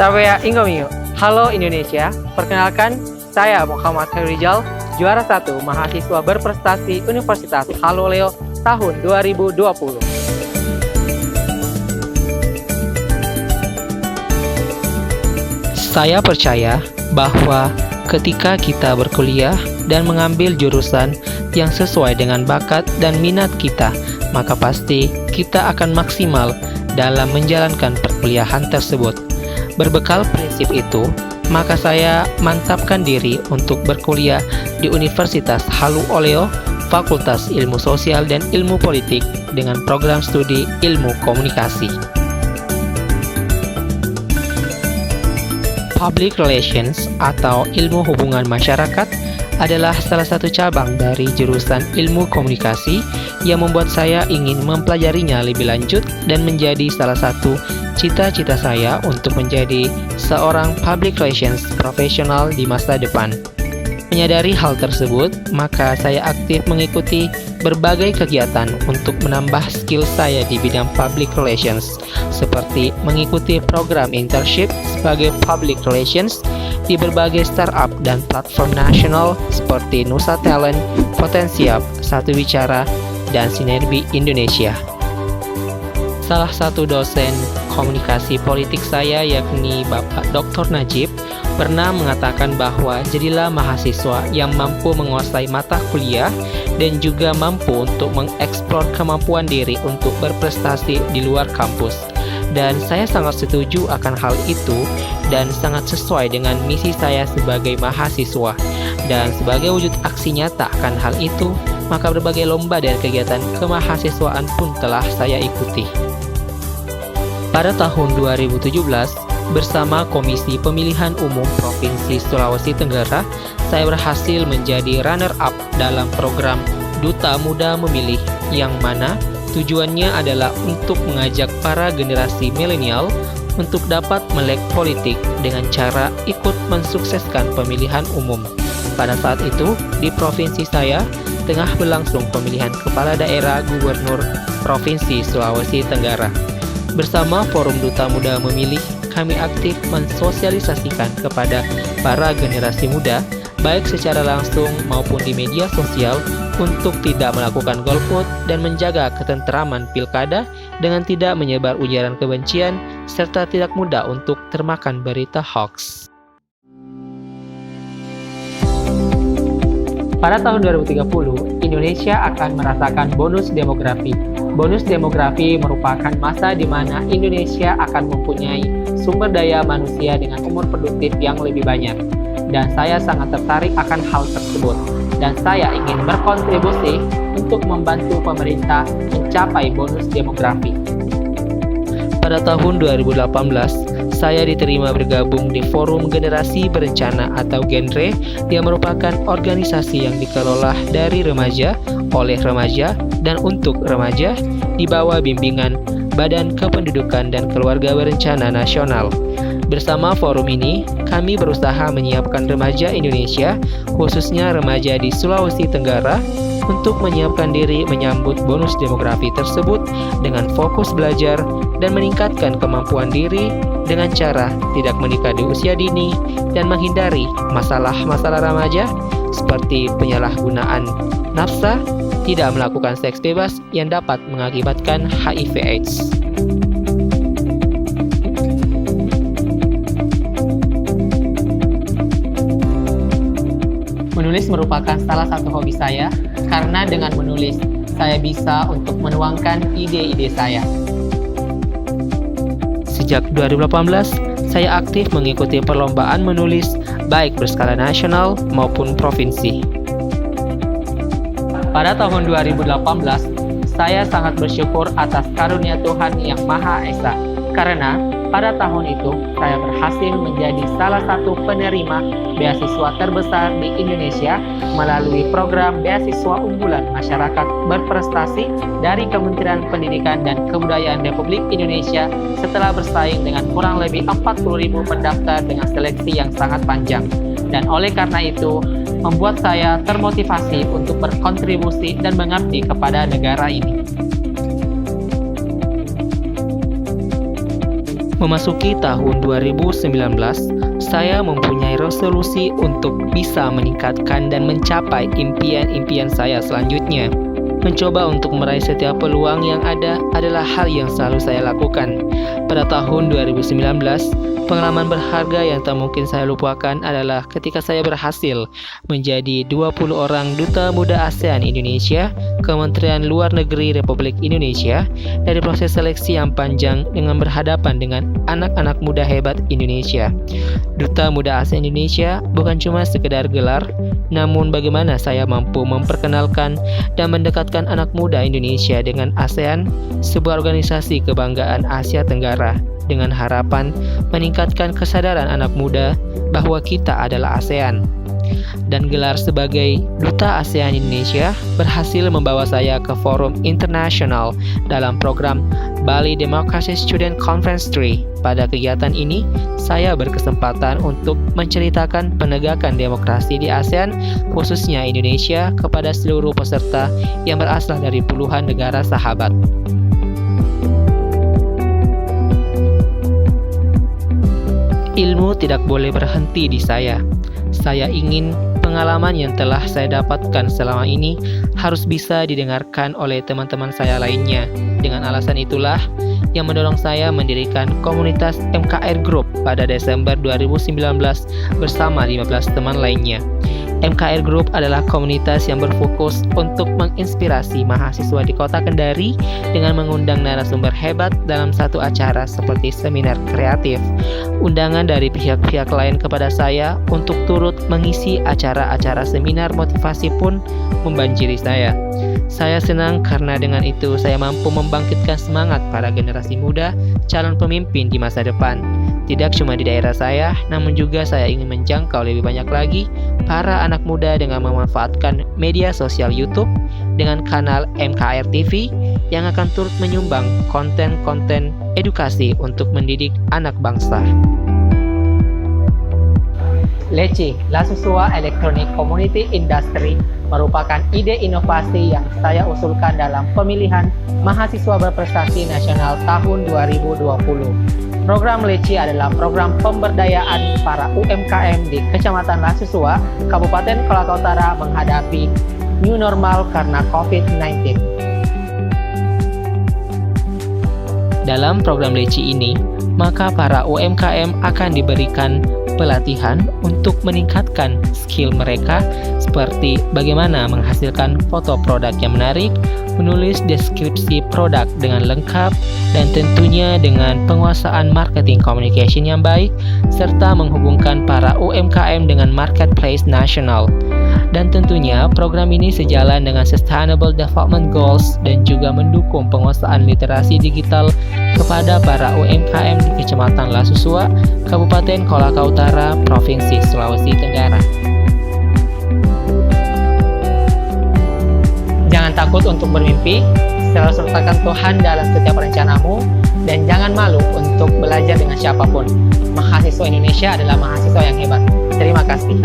Tabea Ingomiyo. Halo Indonesia, perkenalkan saya Muhammad Rizal, juara 1 mahasiswa berprestasi Universitas Haloleo tahun 2020. Saya percaya bahwa ketika kita berkuliah dan mengambil jurusan yang sesuai dengan bakat dan minat kita, maka pasti kita akan maksimal dalam menjalankan perkuliahan tersebut. Berbekal prinsip itu, maka saya mantapkan diri untuk berkuliah di Universitas Halu Oleo, Fakultas Ilmu Sosial dan Ilmu Politik dengan program studi Ilmu Komunikasi. Public Relations atau ilmu hubungan masyarakat adalah salah satu cabang dari jurusan ilmu komunikasi yang membuat saya ingin mempelajarinya lebih lanjut dan menjadi salah satu cita-cita saya untuk menjadi seorang public relations profesional di masa depan. Menyadari hal tersebut, maka saya aktif mengikuti berbagai kegiatan untuk menambah skill saya di bidang public relations, seperti mengikuti program internship sebagai public relations di berbagai startup dan platform nasional seperti Nusa Talent, Potensiap, Satu Bicara, dan Sinerbi Indonesia. Salah satu dosen komunikasi politik saya, yakni Bapak Dr. Najib, pernah mengatakan bahwa jadilah mahasiswa yang mampu menguasai mata kuliah dan juga mampu untuk mengeksplor kemampuan diri untuk berprestasi di luar kampus. Dan saya sangat setuju akan hal itu dan sangat sesuai dengan misi saya sebagai mahasiswa. Dan sebagai wujud aksi nyata akan hal itu, maka berbagai lomba dan kegiatan kemahasiswaan pun telah saya ikuti. Pada tahun 2017, bersama Komisi Pemilihan Umum Provinsi Sulawesi Tenggara, saya berhasil menjadi runner-up dalam program Duta Muda Memilih, yang mana tujuannya adalah untuk mengajak para generasi milenial untuk dapat melek politik dengan cara ikut mensukseskan pemilihan umum. Pada saat itu, di provinsi saya, tengah berlangsung pemilihan kepala daerah gubernur Provinsi Sulawesi Tenggara. Bersama Forum Duta Muda Memilih, kami aktif mensosialisasikan kepada para generasi muda, baik secara langsung maupun di media sosial, untuk tidak melakukan golput dan menjaga ketenteraman pilkada dengan tidak menyebar ujaran kebencian, serta tidak mudah untuk termakan berita hoax. Pada tahun 2030, Indonesia akan merasakan bonus demografi. Bonus demografi merupakan masa di mana Indonesia akan mempunyai sumber daya manusia dengan umur produktif yang lebih banyak. Dan saya sangat tertarik akan hal tersebut. Dan saya ingin berkontribusi untuk membantu pemerintah mencapai bonus demografi. Pada tahun 2018, saya diterima bergabung di Forum Generasi Berencana atau Genre, yang merupakan organisasi yang dikelola dari remaja, oleh remaja, dan untuk remaja di bawah bimbingan Badan Kependudukan dan Keluarga Berencana Nasional. Bersama forum ini, kami berusaha menyiapkan remaja Indonesia, khususnya remaja di Sulawesi Tenggara, untuk menyiapkan diri menyambut bonus demografi tersebut dengan fokus belajar dan meningkatkan kemampuan diri dengan cara tidak menikah di usia dini dan menghindari masalah-masalah remaja seperti penyalahgunaan nafsa, tidak melakukan seks bebas yang dapat mengakibatkan HIV/AIDS. Menulis merupakan salah satu hobi saya, karena dengan menulis, saya bisa untuk menuangkan ide-ide saya. Sejak 2018, saya aktif mengikuti perlombaan menulis baik berskala nasional maupun provinsi. Pada tahun 2018, saya sangat bersyukur atas karunia Tuhan yang Maha Esa, karena pada tahun itu saya berhasil menjadi salah satu penerima beasiswa terbesar di Indonesia melalui program Beasiswa Unggulan Masyarakat Berprestasi dari Kementerian Pendidikan dan Kebudayaan Republik Indonesia, setelah bersaing dengan kurang lebih 40.000 pendaftar dengan seleksi yang sangat panjang. Dan oleh karena itu, membuat saya termotivasi untuk berkontribusi dan mengabdi kepada negara ini. Memasuki tahun 2019, saya mempunyai resolusi untuk bisa meningkatkan dan mencapai impian-impian saya selanjutnya. Mencoba untuk meraih setiap peluang yang ada adalah hal yang selalu saya lakukan. Pada tahun 2019, pengalaman berharga yang tak mungkin saya lupakan adalah ketika saya berhasil menjadi 20 orang Duta Muda ASEAN Indonesia, Kementerian Luar Negeri Republik Indonesia, dari proses seleksi yang panjang dengan berhadapan dengan anak-anak muda hebat Indonesia. Duta Muda ASEAN Indonesia bukan cuma sekedar gelar, namun bagaimana saya mampu memperkenalkan dan mendekatkan anak muda Indonesia dengan ASEAN, sebuah organisasi kebanggaan Asia Tenggara, dengan harapan meningkatkan kesadaran anak muda bahwa kita adalah ASEAN. Dan gelar sebagai Duta ASEAN Indonesia berhasil membawa saya ke forum internasional dalam program Bali Democracy Student Conference 3. Pada kegiatan ini, saya berkesempatan untuk menceritakan penegakan demokrasi di ASEAN, khususnya Indonesia, kepada seluruh peserta yang berasal dari puluhan negara sahabat. Ilmu tidak boleh berhenti di saya. Saya ingin pengalaman yang telah saya dapatkan selama ini harus bisa didengarkan oleh teman-teman saya lainnya. Dengan alasan itulah yang mendorong saya mendirikan komunitas MKR Group pada Desember 2019 bersama 15 teman lainnya. MKR Group adalah komunitas yang berfokus untuk menginspirasi mahasiswa di Kota Kendari dengan mengundang narasumber hebat dalam satu acara seperti seminar kreatif. Undangan dari pihak-pihak lain kepada saya untuk turut mengisi acara-acara seminar motivasi pun membanjiri saya. Saya senang karena dengan itu saya mampu membangkitkan semangat para generasi muda calon pemimpin di masa depan. Tidak cuma di daerah saya, namun juga saya ingin menjangkau lebih banyak lagi para anak muda dengan memanfaatkan media sosial YouTube dengan kanal MKR TV yang akan turut menyumbang konten-konten edukasi untuk mendidik anak bangsa. LECI, Lasusua Electronic Community Industry, merupakan ide inovasi yang saya usulkan dalam pemilihan Mahasiswa Berprestasi Nasional tahun 2020. Program LECI adalah program pemberdayaan para UMKM di Kecamatan Lasusua, Kabupaten Kolaka Utara menghadapi new normal karena COVID-19. Dalam program LECI ini, maka para UMKM akan diberikan pelatihan untuk meningkatkan skill mereka seperti bagaimana menghasilkan foto produk yang menarik, menulis deskripsi produk dengan lengkap, dan tentunya dengan penguasaan marketing communication yang baik, serta menghubungkan para UMKM dengan marketplace nasional. Dan tentunya program ini sejalan dengan Sustainable Development Goals dan juga mendukung penguasaan literasi digital kepada para UMKM di Kecamatan Lasusua, Kabupaten Kolaka Utara, Provinsi Sulawesi Tenggara. Jangan takut untuk bermimpi, selalu sertakan Tuhan dalam setiap rencanamu, dan jangan malu untuk belajar dengan siapapun. Mahasiswa Indonesia adalah mahasiswa yang hebat. Terima kasih.